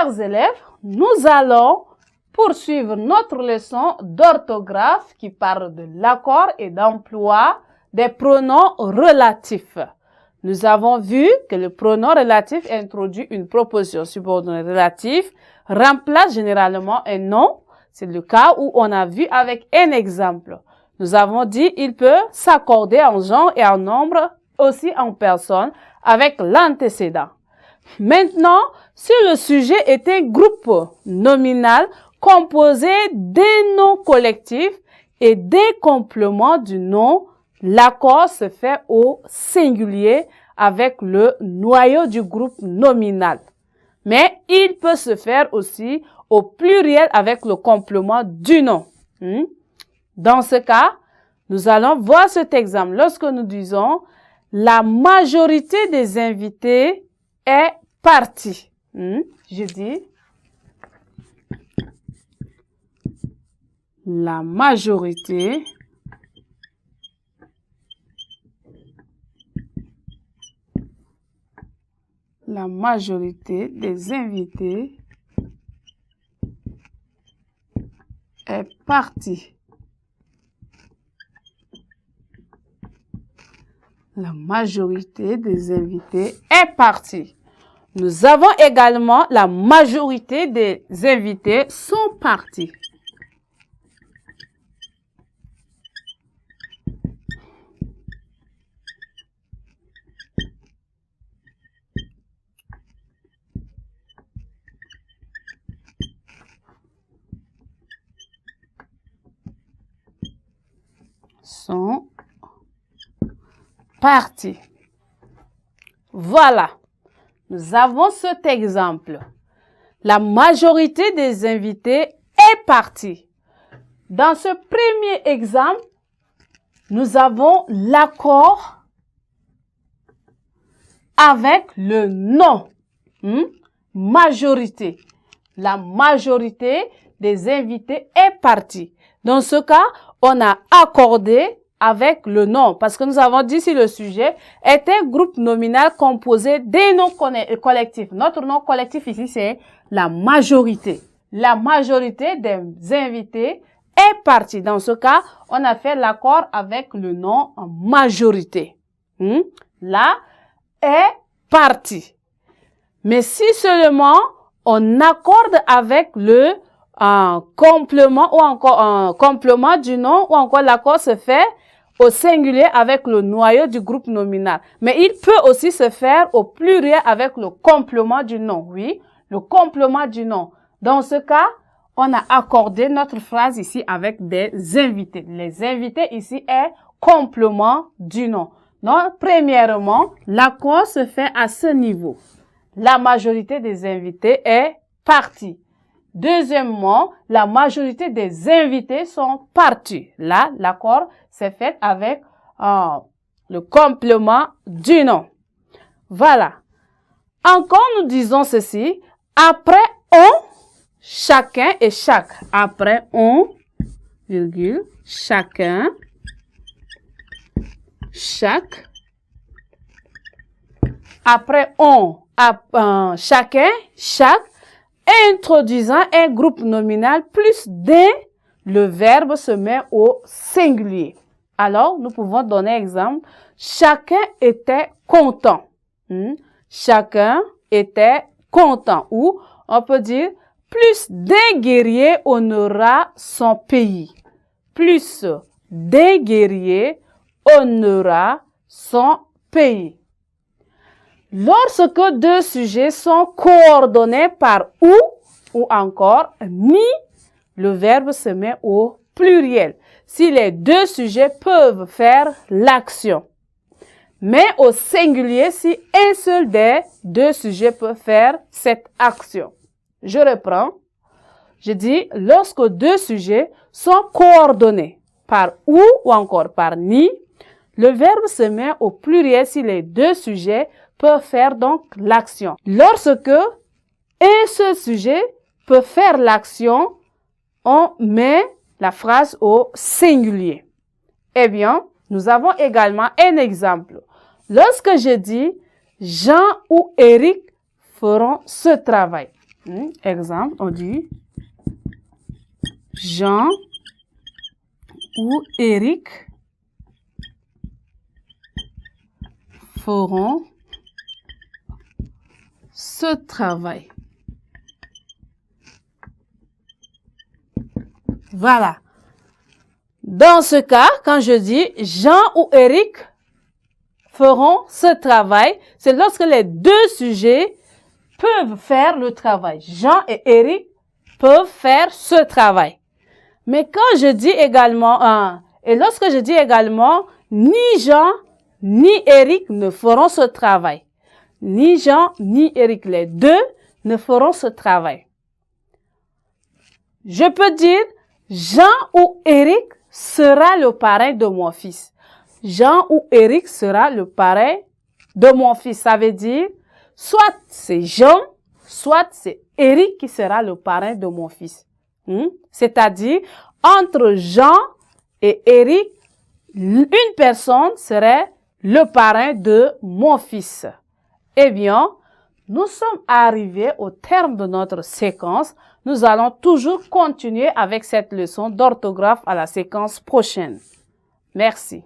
Chers élèves, nous allons poursuivre notre leçon d'orthographe qui parle de l'accord et d'emploi des pronoms relatifs. Nous avons vu que le pronom relatif introduit une proposition subordonnée relative, remplace généralement un nom. C'est le cas où on a vu avec un exemple. Nous avons dit il peut s'accorder en genre et en nombre, aussi en personne, avec l'antécédent. Maintenant, si le sujet est un groupe nominal composé des noms collectifs et des compléments du nom, l'accord se fait au singulier avec le noyau du groupe nominal. Mais il peut se faire aussi au pluriel avec le complément du nom. Dans ce cas, nous allons voir cet exemple. Lorsque nous disons « la majorité des invités est partie ». Je dis « la majorité des invités est partie. La majorité des invités est partie. Nous avons également la majorité des invités sont partis. Sont partis. Voilà. Nous avons cet exemple. La majorité des invités est partie. Dans ce premier exemple, nous avons l'accord avec le nom. Majorité. La majorité des invités est partie. Dans ce cas, on a accordé avec le nom, parce que nous avons dit si le sujet est un groupe nominal composé des noms collectifs. Notre nom collectif ici, c'est la majorité. La majorité des invités est partie. Dans ce cas, on a fait l'accord avec le nom en majorité. Là, est partie. Mais si seulement on accorde avec le complément ou encore un complément du nom ou encore l'accord se fait au singulier avec le noyau du groupe nominal. Mais il peut aussi se faire au pluriel avec le complément du nom. Oui, le complément du nom. Dans ce cas, on a accordé notre phrase ici avec des invités. Les invités ici est complément du nom. Donc, premièrement, l'accord se fait à ce niveau. La majorité des invités est partie. Deuxièmement, la majorité des invités sont partis. Là, l'accord s'est fait avec le complément du nom. Voilà. Encore, nous disons ceci. Après on, chacun et chaque. Après on, virgule, chacun, chaque. Après on, chacun, chaque. Introduisant un groupe nominal plus d'un, le verbe se met au singulier. Alors, nous pouvons donner exemple. Chacun était content. Chacun était content. Ou on peut dire, plus d'un guerrier honorera son pays. Plus d'un guerrier honorera son pays. Lorsque deux sujets sont coordonnés par ou encore ni, le verbe se met au pluriel. Si les deux sujets peuvent faire l'action. Mais au singulier, si un seul des deux sujets peut faire cette action. Je reprends. Je dis, lorsque deux sujets sont coordonnés par ou encore par ni, le verbe se met au pluriel si les deux sujets peuvent faire donc l'action. Lorsque un seul sujet peut faire l'action, on met la phrase au singulier. Eh bien, nous avons également un exemple. Lorsque je dis Jean ou Eric feront ce travail. Exemple, on dit Jean ou Eric feront ce travail. Voilà. Dans ce cas, quand je dis Jean ou Eric feront ce travail, c'est lorsque les deux sujets peuvent faire le travail. Jean et Eric peuvent faire ce travail. Mais quand je dis également, et lorsque je dis également, ni Jean ni Eric ne feront ce travail. Ni Jean ni Eric, les deux ne feront ce travail. Je peux dire, Jean ou Eric sera le parrain de mon fils. Jean ou Eric sera le parrain de mon fils. Ça veut dire, soit c'est Jean, soit c'est Eric qui sera le parrain de mon fils. C'est-à-dire, entre Jean et Eric, une personne serait le parrain de mon fils. Eh bien, nous sommes arrivés au terme de notre séquence. Nous allons toujours continuer avec cette leçon d'orthographe à la séquence prochaine. Merci.